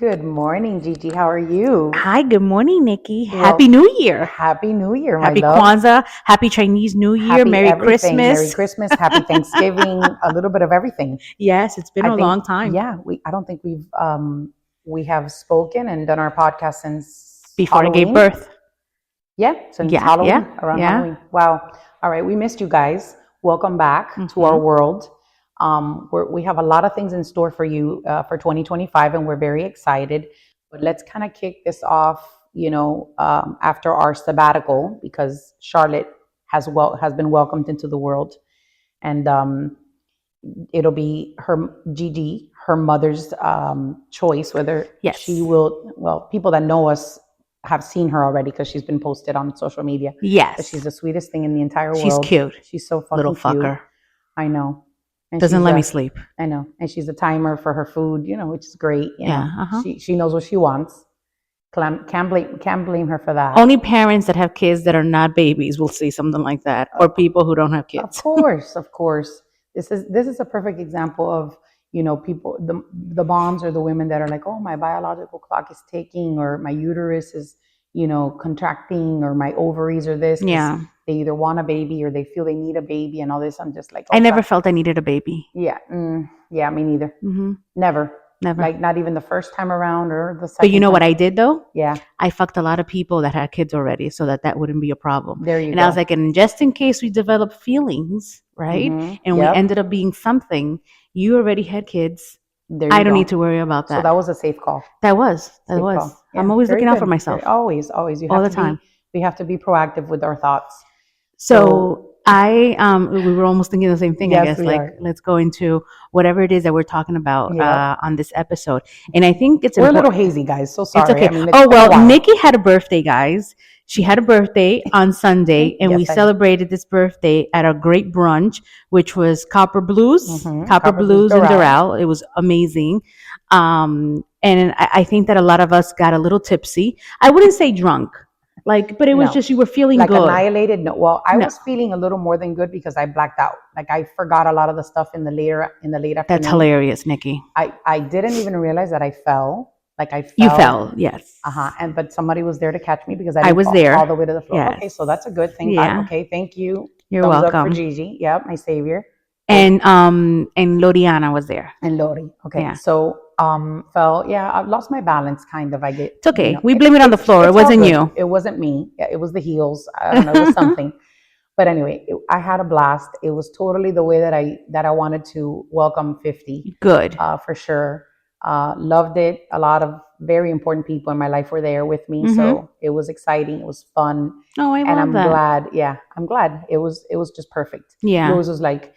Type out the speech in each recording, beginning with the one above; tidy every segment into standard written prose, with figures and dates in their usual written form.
Good morning, Gigi. How are you? Hi, good morning, Nikki. Well, Happy New Year. Happy New Year, my Happy love. Kwanzaa. Happy Chinese New Year. Happy Merry everything. Christmas. Merry Christmas. Happy Thanksgiving. A little bit of everything. Yes, it's been I a think, long time. Yeah, I don't think we have spoken and done our podcast since Before Halloween. I gave birth. Yeah, since Yeah, Halloween, yeah, around yeah. Halloween. Wow. All right, we missed you guys. Welcome back to our world. We have a lot of things in store for you for 2025, and we're very excited. But let's kind of kick this off, after our sabbatical, because Charlotte has been welcomed into the world, and it'll be her mother's choice whether Yes. she will. Well, people that know us have seen her already because she's been posted on social media. Yes. But she's the sweetest thing in the entire She's world. cute. She's so fucking Little cute. fucker. I know. And Doesn't let me sleep. I know. And she's a timer for her food, which is great. Yeah. She knows what she wants. Can't blame her for that. Only parents that have kids that are not babies will say something like that, or people who don't have kids. Of course. This is a perfect example of, people, the moms or the women that are like, oh, my biological clock is ticking, or my uterus is, contracting, or my ovaries are this. Yeah. They either want a baby or they feel they need a baby and all this. I'm just like, I never felt I needed a baby. Yeah. Yeah, me neither. Mm-hmm. Never. Like not even the first time around or the second. But you know time. what I did though? Yeah. I fucked a lot of people that had kids already, so that wouldn't be a problem. There you go. And I was like, and just in case we develop feelings, right? Mm-hmm. And we ended up being something, you already had kids. I don't need to worry about that. So that was a safe call. That was. Yeah, I'm always looking out for myself. Always. You have all the time. We have to be proactive with our thoughts. So we were almost thinking the same thing, yes, I guess. Let's go into whatever it is that we're talking about on this episode. And I think we're a little hazy, guys. So sorry. It's okay. Nikki had a birthday, guys. She had a birthday on Sunday, and we celebrated this birthday at a great brunch, which was Copper Blues, Copper Blues in Doral. It was amazing. And I think that a lot of us got a little tipsy. I wouldn't say drunk. But it was just, you were feeling good. Annihilated? No. Well, I was feeling a little more than good because I blacked out. I forgot a lot of the stuff in the late afternoon. That's hilarious, Nikki. I didn't even realize that I fell. I fell. You fell, yes. But somebody was there to catch me because I was there all the way to the floor. Yes. Okay, so that's a good thing. Yeah. Okay, thank you. You're Thumbs welcome. Up for Gigi. Yeah, my savior. And Loriana was there. And Lori. Okay. Yeah. So fell. Yeah, I lost my balance kind of. It's okay. We blame it on the floor. It wasn't you. It wasn't me. Yeah, it was the heels. I don't know, it was something. But anyway, I had a blast. It was totally the way that I wanted to welcome 50. Good. For sure. Loved it. A lot of very important people in my life were there with me. So it was exciting. It was fun. Oh, I love that. And I'm glad. Yeah, I'm glad. It was just perfect. Yeah. Rose was like,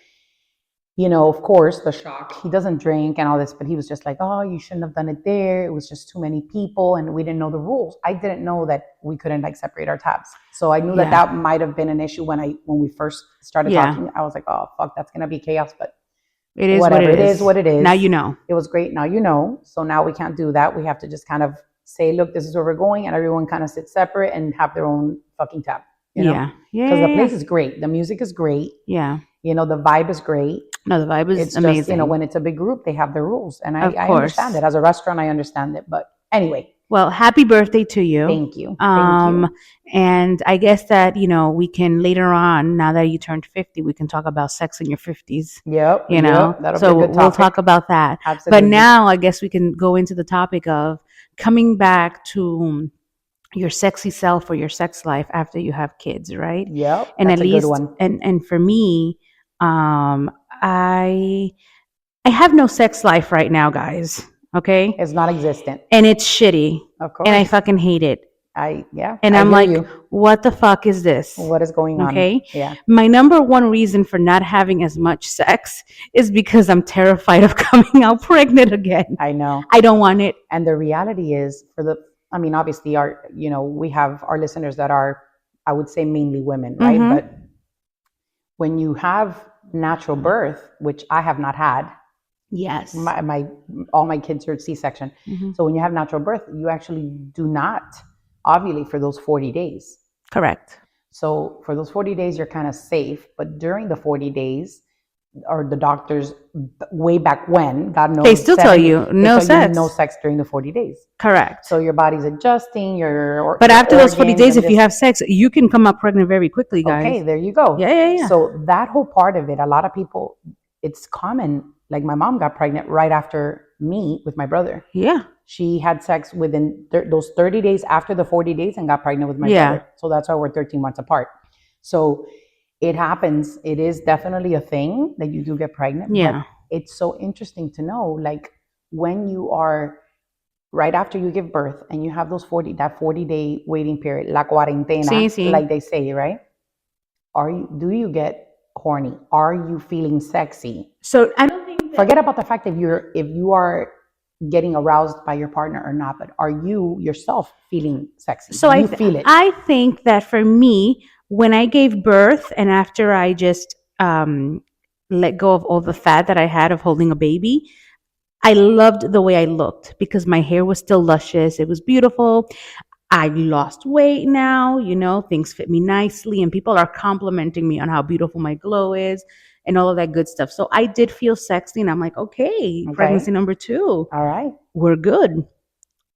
of course, the shock. He doesn't drink and all this, but he was just like, oh, you shouldn't have done it there. It was just too many people, and we didn't know the rules. I didn't know that we couldn't separate our tabs. So I knew that might have been an issue when we first started talking. I was like, oh, fuck, that's going to be chaos. But it is whatever. It is what it is. Now you know. It was great. Now you know. So now we can't do that. We have to just kind of say, look, this is where we're going, and everyone kind of sits separate and have their own fucking tab. Yeah. Because the place is great. The music is great. Yeah. The vibe is great. No, the vibe is it's amazing. Just, when it's a big group, they have their rules. And I understand it. As a restaurant, I understand it. But anyway. Well, happy birthday to you. Thank you. And I guess that, we can later on, now that you turned 50, we can talk about sex in your 50s. Yep. That'll be a good topic. We'll talk about that. Absolutely. But now I guess we can go into the topic of coming back to your sexy self or your sex life after you have kids, right? Yep. And that's at least, a good one. And for me, I have no sex life right now, guys. Okay? It's not existent. And it's shitty. Of course. And I fucking hate it. And I'm like, what the fuck is this? What is going on? Okay? Yeah. My number one reason for not having as much sex is because I'm terrified of coming out pregnant again. I know. I don't want it. And the reality is obviously we have our listeners that are, I would say, mainly women, right? But when you have natural birth, which I have not had. Yes. All my kids are C-section. So when you have natural birth, you actually do not ovulate for those 40 days. Correct. So for those 40 days, you're kind of safe. But during the 40 days, or the doctors way back when, God knows, they still tell you no sex. No sex during the 40 days. Correct. So your body's adjusting. But after those 40 days, if you have sex, you can come up pregnant very quickly, guys. Okay, there you go. Yeah. So that whole part of it, a lot of people, it's common. Like my mom got pregnant right after me with my brother. Yeah. She had sex within those 30 days after the 40 days and got pregnant with my brother. So that's why we're 13 months apart. So it happens. It is definitely a thing that you do get pregnant. Yeah. But it's so interesting to know, like, when you are right after you give birth and you have that 40-day waiting period, la cuarentena, like they say, right? Do you get horny? Are you feeling sexy? So I don't think forget about the fact if you are getting aroused by your partner or not, but are you yourself feeling sexy? So you feel it? I think that for me, when I gave birth and after I just let go of all the fat that I had of holding a baby, I loved the way I looked because my hair was still luscious. It was beautiful. I lost weight now, things fit me nicely and people are complimenting me on how beautiful my glow is and all of that good stuff. So I did feel sexy and I'm like, okay. Pregnancy number 2. All right. We're good.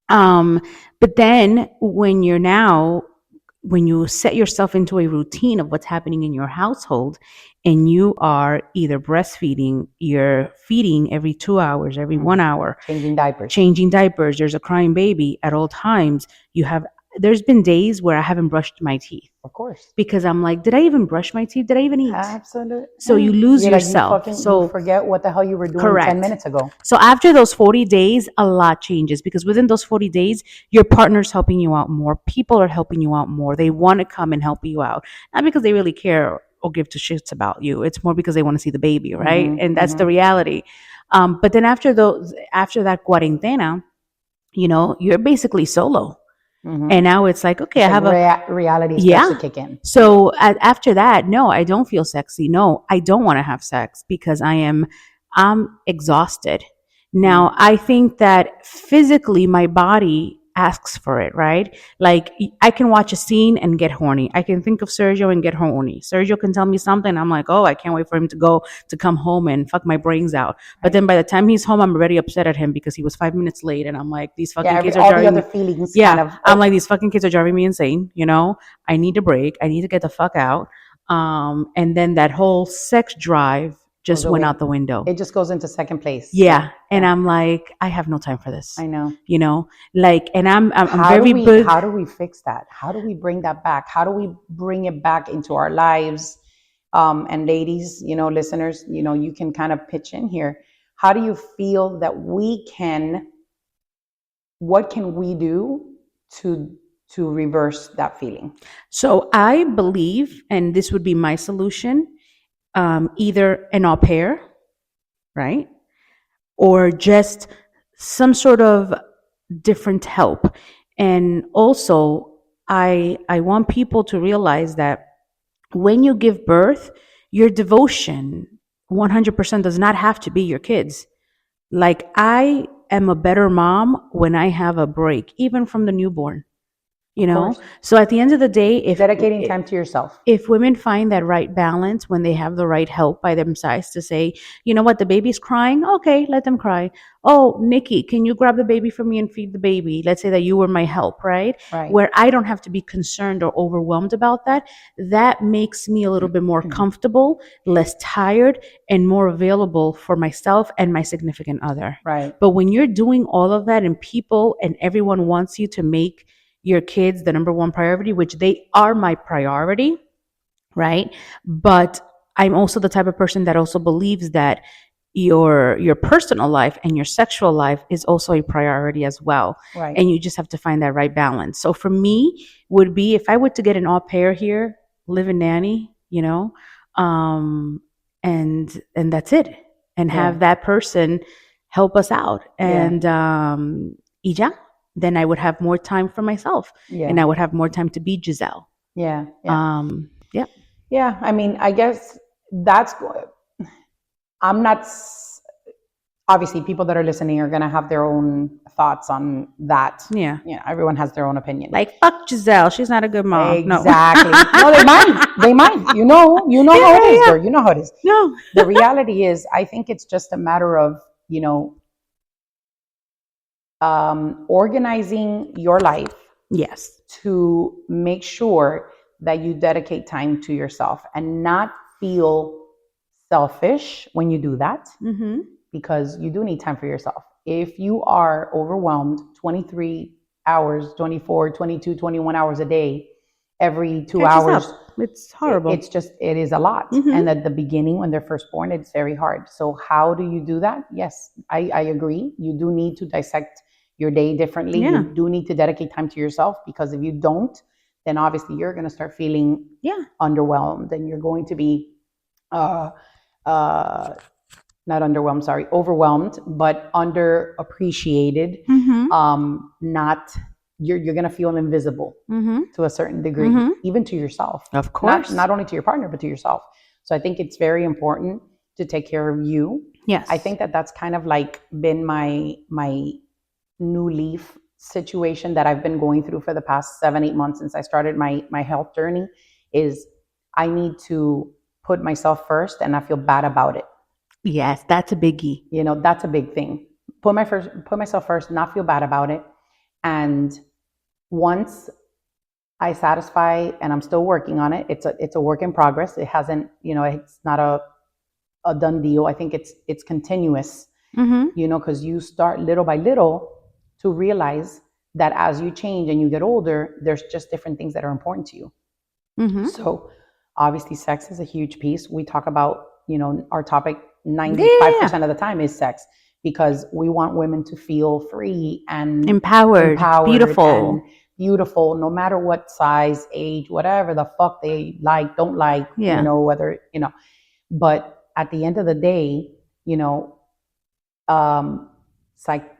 But then when you set yourself into a routine of what's happening in your household and you are either breastfeeding, you're feeding every 2 hours, every 1 hour, changing diapers, there's a crying baby at all times, there's been days where I haven't brushed my teeth. Of course. Because I'm like, did I even brush my teeth? Did I even eat? Absolutely. So you lose yourself. You forget what the hell you were doing 10 minutes ago. So after those 40 days, a lot changes because within those 40 days, your partner's helping you out more. People are helping you out more. They want to come and help you out. Not because they really care or give two shits about you. It's more because they want to see the baby, right? Mm-hmm, and that's the reality. But then after that cuarentena, you're basically solo. Mm-hmm. And now it's like, okay, I have reality starts to kick in. So after that, no, I don't feel sexy. No, I don't want to have sex because I'm exhausted. Now, I think that physically my body asks for it, right? Like I can watch a scene and get horny. I can think of Sergio and get horny. Sergio can tell me something. I'm like, oh, I can't wait for him to come home and fuck my brains out. But then by the time he's home, I'm already upset at him because he was 5 minutes late. And I'm like, these fucking kids are driving me. Feelings I'm like, these fucking kids are driving me insane. I need a break. I need to get the fuck out. And then that whole sex drive just went out the window. It just goes into second place. Yeah. And I'm like, I have no time for this. I know. And I'm very good. How do we fix that? How do we bring that back? How do we bring it back into our lives? And ladies, listeners, you can kind of pitch in here. How do you feel that what can we do to reverse that feeling? So I believe, and this would be my solution, either an au pair, right? Or just some sort of different help. And also, I want people to realize that when you give birth, your devotion 100% does not have to be your kids. Like I am a better mom when I have a break, even from the newborn. So at the end of the day, if dedicating time to yourself, if women find that right balance when they have the right help by their sides to say, you know what, the baby's crying, okay, let them cry. Oh, Nikki, can you grab the baby for me and feed the baby? Let's say that you were my help, right? Where I don't have to be concerned or overwhelmed about that. That makes me a little bit more comfortable, less tired, and more available for myself and my significant other. Right. But when you're doing all of that and people and everyone wants you to make your kids the number one priority, which they are my priority, right? But I'm also the type of person that also believes that your personal life and your sexual life is also a priority as well. Right. And you just have to find that right balance. So for me, would be if I were to get an au pair here, live-in nanny, and that's it. And have that person help us out. And then I would have more time for myself and I would have more time to be Giselle. Yeah. Yeah. I mean, I guess I'm not obviously people that are listening are going to have their own thoughts on that. Yeah. Everyone has their own opinion. Like, fuck Giselle, she's not a good mom. Exactly. No, they might. You know how it is, girl. You know how it is. No. The reality is, I think it's just a matter of, organizing your life. Yes. To make sure that you dedicate time to yourself and not feel selfish when you do that, because you do need time for yourself. If you are overwhelmed 23 hours, 24, 22, 21 hours a day, every 2 hours, it's horrible. It is a lot. And at the beginning, when they're first born, it's very hard. So how do you do that? Yes, I agree. You do need to dissect your day differently. You do need to dedicate time to yourself, because if you don't, then obviously you're going to start feeling underwhelmed, and you're going to be not underwhelmed, sorry, overwhelmed, but underappreciated. You're going to feel invisible to a certain degree, even to yourself. Of course. Not only to your partner, but to yourself. So I think it's very important to take care of you. Yes. I think that's kind of like been my new leaf situation that I've been going through for the past 7-8 months since I started my health journey, is I need to put myself first and not feel bad about it. Yes, that's a biggie. That's a big thing. Put myself first, not feel bad about it. And once I satisfy, and I'm still working on it, it's a work in progress. It hasn't, it's not a done deal. I think it's continuous, because you start little by little to realize that as you change and you get older, there's just different things that are important to you. So obviously sex is a huge piece. We talk about, our topic 95% of the time is sex, because we want women to feel free and empowered beautiful, no matter what size, age, whatever the fuck they like, don't like, whether, but at the end of the day,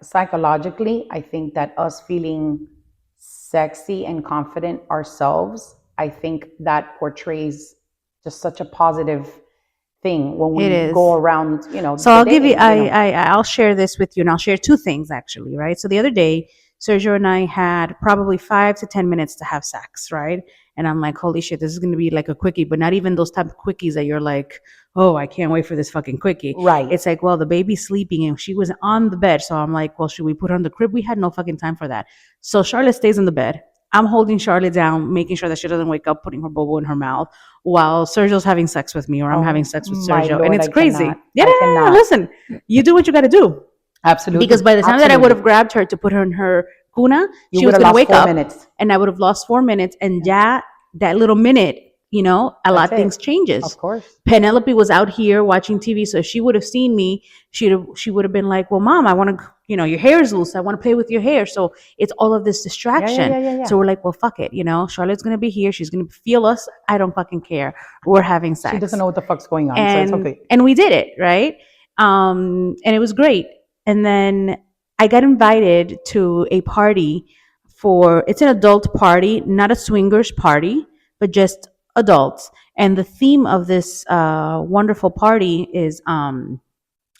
psychologically, I think that us feeling sexy and confident ourselves, I think that portrays just such a positive thing when we go around, So I'll give you, I'll share this with you, and I'll share two things actually, right? So the other day, Sergio and I had probably 5 to 10 minutes to have sex, right? And I'm like, holy shit, this is going to be like a quickie, but not even those type of quickies that you're like, oh, I can't wait for this fucking quickie. Right. It's like, well, the baby's sleeping and she was on the bed. So I'm like, well, should we put her on the crib? We had no fucking time for that. So Charlotte stays in the bed. I'm holding Charlotte down, making sure that she doesn't wake up, putting her bobo in her mouth while Sergio's having sex with me, or I'm having sex with Sergio. Lord, and it's crazy. Cannot. Listen, you do what you got to do. Absolutely. Because by the time that I would have grabbed her to put her in her cuna, she was going to wake up and I would have lost 4 minutes. And that little minute, a lot of things changes. Of course. Penelope was out here watching TV. So if she would have seen me, she would have been like, well, Mom, I want to, your hair is loose. I want to play with your hair. So it's all of this distraction. Yeah. So we're like, well, fuck it. Charlotte's going to be here. She's going to feel us. I don't fucking care. We're having sex. She doesn't know what the fuck's going on. And, so it's okay. And we did it. Right. And it was great. And then I got invited to a party it's an adult party, not a swingers party, but just adults. And the theme of this wonderful party is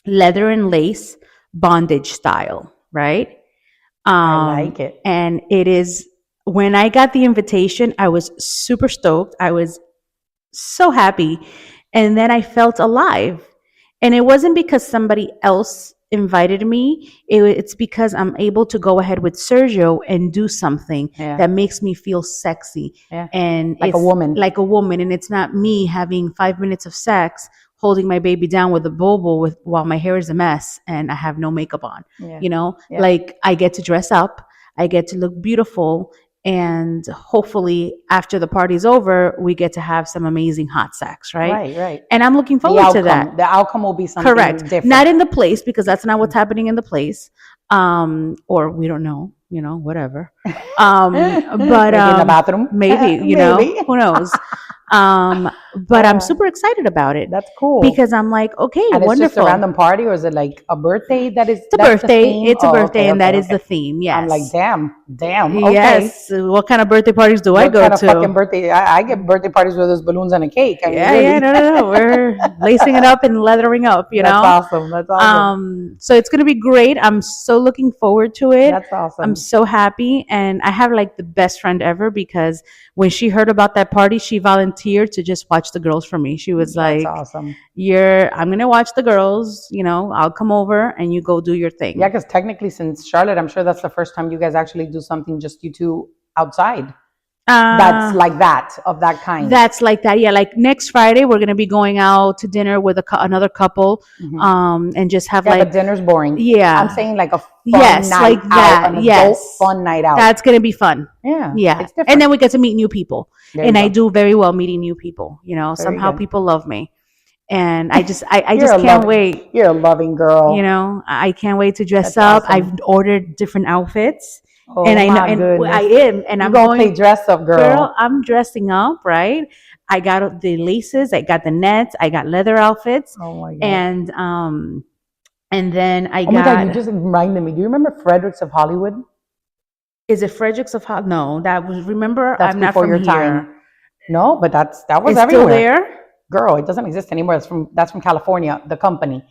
leather and lace bondage style, right? I like it. And it is, when I got the invitation, I was super stoked. I was so happy. And then I felt alive. And it wasn't because somebody else invited me. It's because I'm able to go ahead with Sergio and do something that makes me feel sexy. And like a woman. And it's not me having 5 minutes of sex, holding my baby down with a bobo while my hair is a mess and I have no makeup on. Like I get to dress up, I get to look beautiful, and hopefully after the party's over, we get to have some amazing hot sex, right? Right. And I'm looking forward to that. The outcome will be something different. Not in the place, because that's not what's happening in the place. or we don't know, whatever. But maybe in the bathroom, maybe, who knows? But I'm super excited about it. That's cool. Because I'm like, okay, and wonderful. It's just a random party, or is it like a birthday that is? It's a birthday. It's a birthday, and that is the theme. Yes. I'm like, damn. Okay. Yes. What kind of birthday parties do I go to? What kind of fucking birthday? I get birthday parties where there's balloons and a cake. I mean, really. No. We're lacing it up and leathering up. That's awesome. So it's gonna be great. I'm so looking forward to it. That's awesome. I'm so happy, and I have like the best friend ever, because when she heard about that party, she volunteered to just watch the girls for me. She was like, awesome. I'm gonna watch the girls. I'll come over and you go do your thing. Yeah, because technically, since Charlotte, I'm sure that's the first time you guys actually do something just you two outside. That's like that, of that kind. That's like that. Yeah, like next Friday we're gonna be going out to dinner with another couple, and just have but dinner's boring. Yeah, I'm saying like a fun night like out, that. An adult fun night out. That's gonna be fun. Yeah. It's different. And then we get to meet new people, and I do very well meeting new people. Somehow people love me. And I just can't wait. You're a loving girl. I can't wait to dress up. Awesome. I've ordered different outfits. Oh, and I am, and I'm going to play dress up, girl. Girl, I'm dressing up, right? I got the laces, I got the nets, I got leather outfits. Oh my god! And then I got. Oh my god! You just reminded me. Do you remember Fredericks of Hollywood? Is it Fredericks of Hollywood? No, that was. Remember, that's I'm not from your here. Time. No, but that was it's everywhere. Still there? Girl, it doesn't exist anymore. That's from California, the company.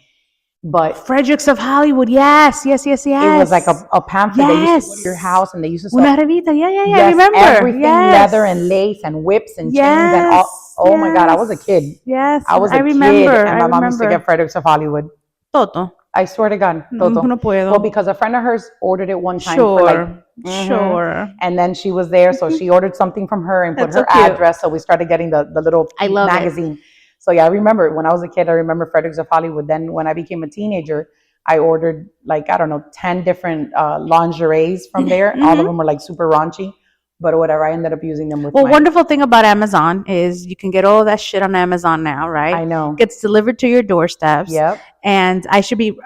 But Fredericks of Hollywood, yes. It was like a pamphlet. They used to go to your house and they used to sell una revista. Yeah. Yes, I remember everything, leather and lace and whips and chains and all. Oh my god, I was a kid. Yes, I was a kid, and my mom used to get Fredericks of Hollywood. Toto. I swear to God, Toto. No puedo. Well, because a friend of hers ordered it one time. Sure. And then she was there, so she ordered something from her and put her address. So we started getting the little magazine. So yeah, I remember when I was a kid, I remember Fredericks of Hollywood. Then when I became a teenager, I ordered 10 different lingeries from there. All of them were like super raunchy, but whatever. I ended up using them with wonderful thing about Amazon is you can get all that shit on Amazon now, right? I know. It gets delivered to your doorsteps. Yep. And I should be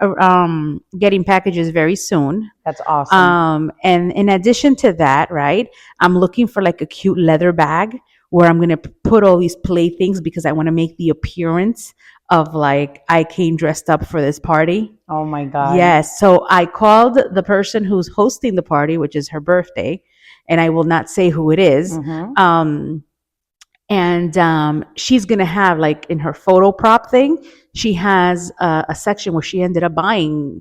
getting packages very soon. That's awesome. And in addition to that, right, I'm looking for like a cute leather bag where I'm going to put all these playthings because I want to make the appearance of like I came dressed up for this party. Oh my God. Yes. So I called the person who's hosting the party, which is her birthday, and I will not say who it is. She's going to have like in her photo prop thing, she has a section where she ended up buying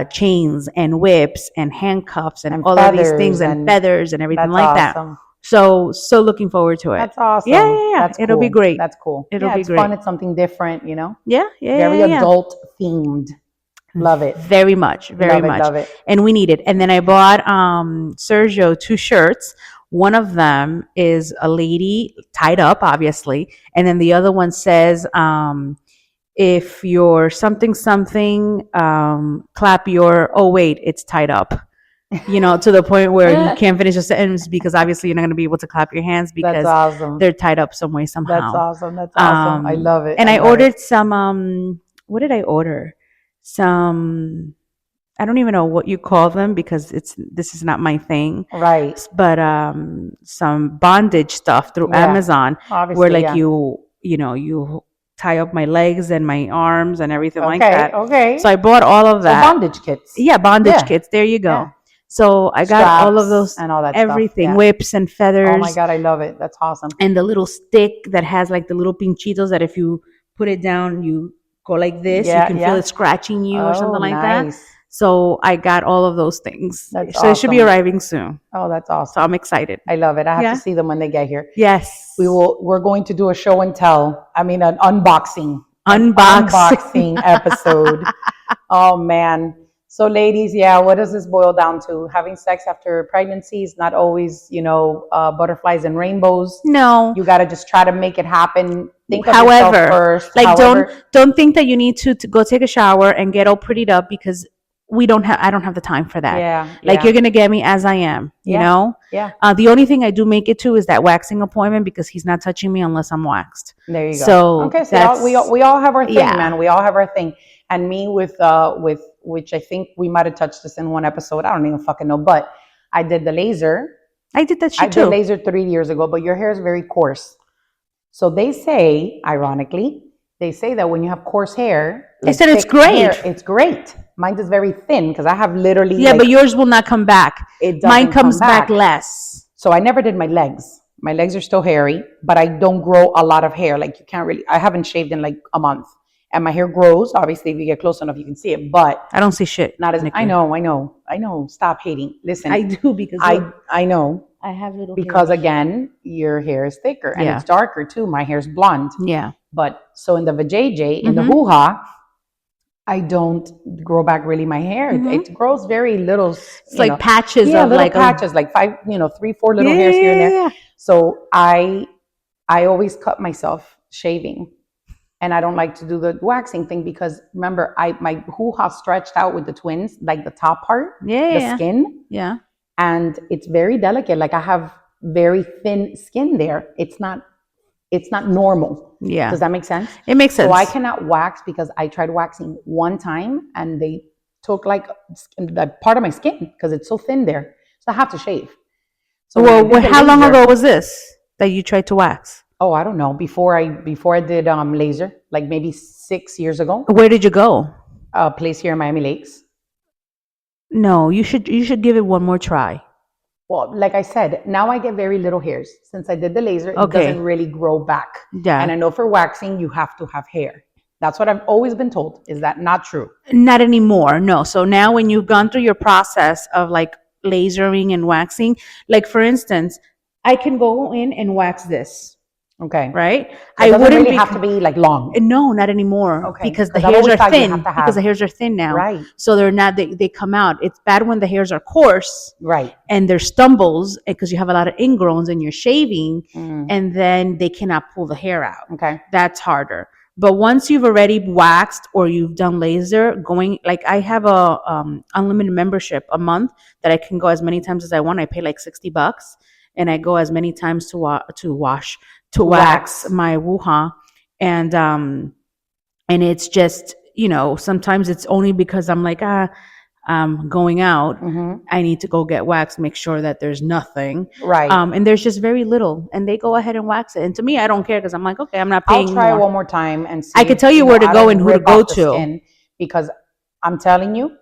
chains and whips and handcuffs and all of these things and feathers and everything like awesome. That. So looking forward to it. That's awesome. Yeah. It'll be great. That's cool. It'll be great. It's fun. It's something different, you know? Yeah. Very adult themed. Love it. Very much. Love it. And we need it. And then I bought Sergio 2 shirts. One of them is a lady tied up, obviously. And then the other one says, if you're something, clap your, oh, wait, it's tied up. To the point where you can't finish a sentence because obviously you're not going to be able to clap your hands because they're tied up some way, somehow. That's awesome. I love it. And I ordered some, what did I order? Some, I don't even know what you call them because this is not my thing. Right. But some bondage stuff through Amazon obviously, where like you tie up my legs and my arms and everything like that. Okay. So I bought all of that. So bondage kits. Yeah, bondage kits. There you go. Yeah. So I got straps all of those and all that everything, stuff. whips and feathers. Oh my God, I love it. That's awesome. And the little stick that has like the little pinchitos that if you put it down, you go like this. You can feel it scratching you or something like that. So I got all of those things. That's so awesome. It should be arriving soon. Oh, that's awesome. So I'm excited. I love it. I have to see them when they get here. Yes. We're going to do a show and tell. I mean, an unboxing episode. Oh man. So ladies, what does this boil down to? Having sex after pregnancy is not always, butterflies and rainbows. No. You got to just try to make it happen. Think of yourself first. Like don't think that you need to go take a shower and get all prettied up because I don't have the time for that. You're going to get me as I am, you know? Yeah. The only thing I do make it to is that waxing appointment because he's not touching me unless I'm waxed. There you go. So we all have our thing, man. We all have our thing. And me with which I think we might have touched this in one episode. I don't even fucking know, but I did the laser. I did that shit I too. did laser 3 years ago, but your hair is very coarse. So they say, ironically, they say that when you have coarse hair, they said it's great. Hair, it's great. Mine is very thin because I have literally. Yeah, but yours will not come back. Mine comes back less. So I never did my legs. My legs are still hairy, but I don't grow a lot of hair. Like you can't really. I haven't shaved in like a month, and my hair grows. Obviously, if you get close enough, you can see it. But I don't see shit. Not as. Nikki. I know. Stop hating. Listen, I do because I know. I have little because hairs. Again, your hair is thicker and it's darker too. My hair's blonde. Yeah. But so in the vajayjay, in the hoo-ha, I don't grow back really my hair. It grows very little. It's like patches of little patches, like 5, 3, 4 little hairs here and there. So I always cut myself shaving. And I don't like to do the waxing thing because remember, my hoo-ha stretched out with the twins, like the top part, the skin. Yeah. And it's very delicate. Like I have very thin skin there. It's not normal. Yeah. Does that make sense? It makes sense. So I cannot wax because I tried waxing one time and they took like part of my skin because it's so thin there. So I have to shave. So how long ago was this that you tried to wax? Oh, I don't know. Before I did laser, like maybe 6 years ago. Where did you go? A place here in Miami Lakes. No, you should give it one more try. Well, like I said, now I get very little hairs. Since I did the laser, it doesn't really grow back. Yeah. And I know for waxing, you have to have hair. That's what I've always been told. Is that not true? Not anymore, no. So now when you've gone through your process of like lasering and waxing, like for instance, I can go in and wax this. Okay. Right? I wouldn't really have to be like long. No, not anymore. Okay. Because the hairs are thin. Because the hairs are thin now. Right. So they're not. They come out. It's bad when the hairs are coarse. Right. And there's stumbles because you have a lot of ingrowns and you're shaving, and then they cannot pull the hair out. Okay. That's harder. But once you've already waxed or you've done laser, like I have a unlimited membership a month that I can go as many times as I want. I pay like $60, and I go as many times to wax my woo-ha. And it's just, sometimes it's only because I'm like, I'm going out. I need to go get waxed, make sure that there's nothing. Right. And there's just very little. And they go ahead and wax it. And to me, I don't care because I'm like, okay, I'm not paying I'll try more. One more time and see. I could tell you where to go and who to go to. Because I'm telling you,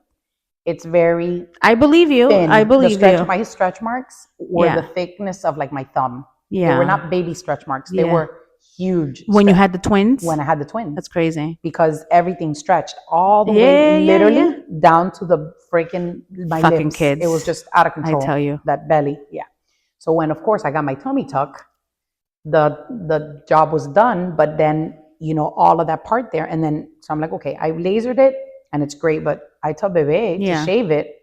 it's very I believe you. thin. I believe you. My stretch marks were the thickness of like my thumb. Yeah. They were not baby stretch marks. They were huge. When you had the twins? When I had the twins. That's crazy. Because everything stretched all the way, literally down to the freaking my fucking lips. Kids. It was just out of control. I tell you. That belly. Yeah. So when, of course, I got my tummy tuck, the job was done, but then, all of that part there. And then, so I'm like, okay, I lasered it and it's great, but I tell Bebe to shave it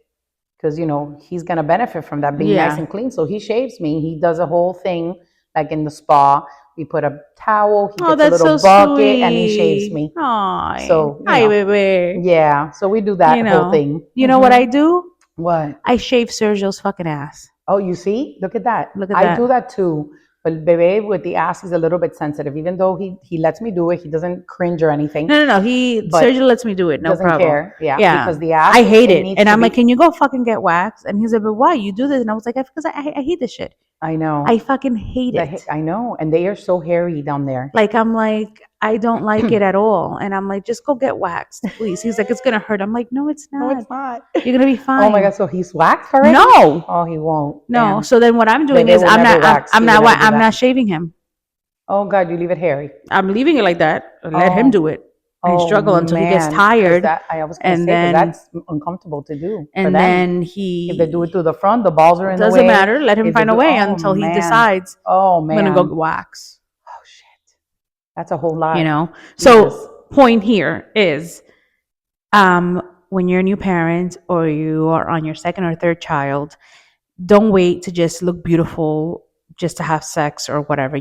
because, he's going to benefit from that being nice and clean. So he shaves me. He does a whole thing like in the spa. We put a towel, he gets a little bucket, and he shaves me. Aww. So, hi, baby. Yeah, so we do that whole thing. You know what I do? What? I shave Sergio's fucking ass. Oh, you see? Look at that. Look at that. I do that too. But Bebe, with the ass, he's a little bit sensitive. Even though he lets me do it, he doesn't cringe or anything. No. Sergio lets me do it. No problem. Doesn't care. Yeah. Because the ass. I hate it. And I'm like, can you go fucking get waxed? And he's like, but why? You do this? And I was like, because I hate this shit. I know. I fucking hate it. I know. And they are so hairy down there. Like, I'm like, I don't like it at all. And I'm like, just go get waxed, please. He's like, it's going to hurt. I'm like, no, it's not. No, it's not. You're going to be fine. Oh my God. So he's waxed already? No. Oh, he won't. No. Damn. So then what I'm doing is I'm not shaving him. Oh God, you leave it hairy. I'm leaving it like that. Let him do it. And struggle until he gets tired. I was going to say that's uncomfortable to do. And then if they do it through the front, the balls are in the way. Doesn't matter. Let him find a way until he decides. Oh man, I'm gonna go wax. Oh shit, that's a whole lot. So point here is, when you're a new parent or you are on your second or third child, don't wait to just look beautiful just to have sex or whatever.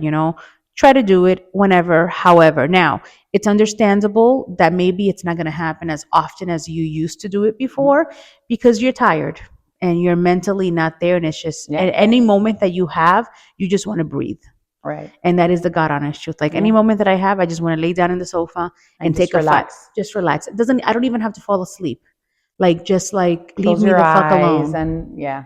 Try to do it whenever, however. Now, it's understandable that maybe it's not going to happen as often as you used to do it before because you're tired and you're mentally not there. And it's just at any moment that you have, you just want to breathe. Right. And that is the God honest truth. Like any moment that I have, I just want to lay down in the sofa and take a relax. Just relax. I don't even have to fall asleep. Like, just like leave me the fuck alone. And yeah,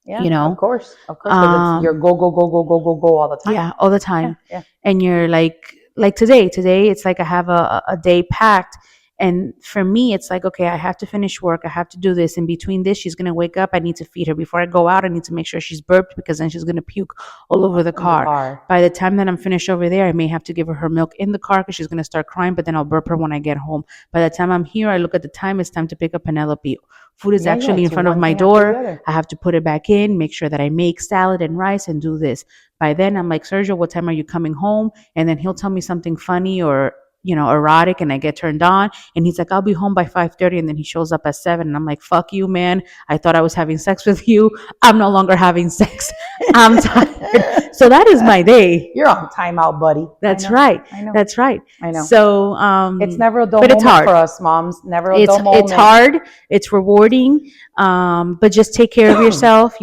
you know, of course, because you're go all the time. Yeah, all the time. Yeah. And you're like today, it's like I have a day packed. And for me, it's like, okay, I have to finish work. I have to do this. In between this, she's going to wake up. I need to feed her. Before I go out, I need to make sure she's burped, because then she's going to puke all over the car. By the time that I'm finished over there, I may have to give her milk in the car because she's going to start crying, but then I'll burp her when I get home. By the time I'm here, I look at the time. It's time to pick up Penelope. Food is actually in front of my door. I have to put it back in, make sure that I make salad and rice and do this. By then, I'm like, Sergio, what time are you coming home? And then he'll tell me something funny or erotic, and I get turned on, and he's like, I'll be home by 5:30, and then he shows up at 7, and I'm like, fuck you, man. I thought I was having sex with you. I'm no longer having sex. I'm tired. So that is my day. You're on timeout, buddy. That's right. I know. That's right. I know. So it's never a dull moment for us moms. Never a dull moment. It's hard. It's rewarding. But just take care of yourself,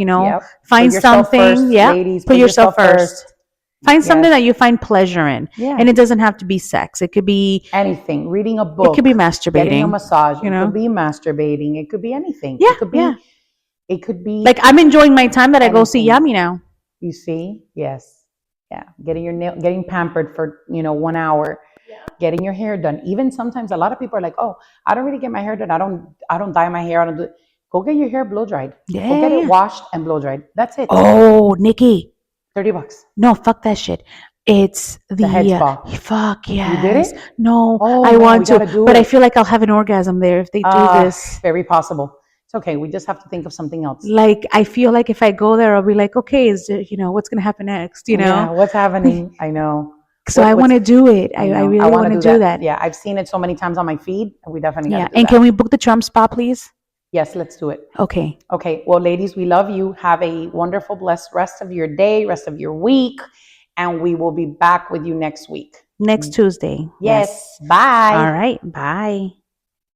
find something. First, ladies, put yourself first. Find something that you find pleasure in. Yeah. And it doesn't have to be sex. It could be anything. Reading a book. It could be masturbating. Getting a massage. It could be masturbating. It could be anything. Yeah. It could be like, I'm enjoying my time that I go see Yummy now. You see? Yes. Yeah. Getting pampered for 1 hour. Yeah. Getting your hair done. Even sometimes a lot of people are like, oh, I don't really get my hair done. I don't dye my hair. I don't do it. Go get your hair blow dried. Yeah. Go get it washed and blow dried. That's it. Oh, Nikki. $30. No, fuck that shit. It's the head spa. Fuck yes. You did it? No, I want to, but I feel like I'll have an orgasm there if they do this. Very possible. It's okay. We just have to think of something else. Like, I feel like if I go there, I'll be like, okay, is there, what's gonna happen next? Yeah, what's happening? I know. So I want to do it. I really want to do that. Yeah, I've seen it so many times on my feed, and we definitely got to do that. And can we book the Trump spa, please? Yes, let's do it. Okay. Well, ladies, we love you. Have a wonderful, blessed rest of your day, rest of your week. And we will be back with you next week. Next Tuesday. Yes. Bye. All right. Bye.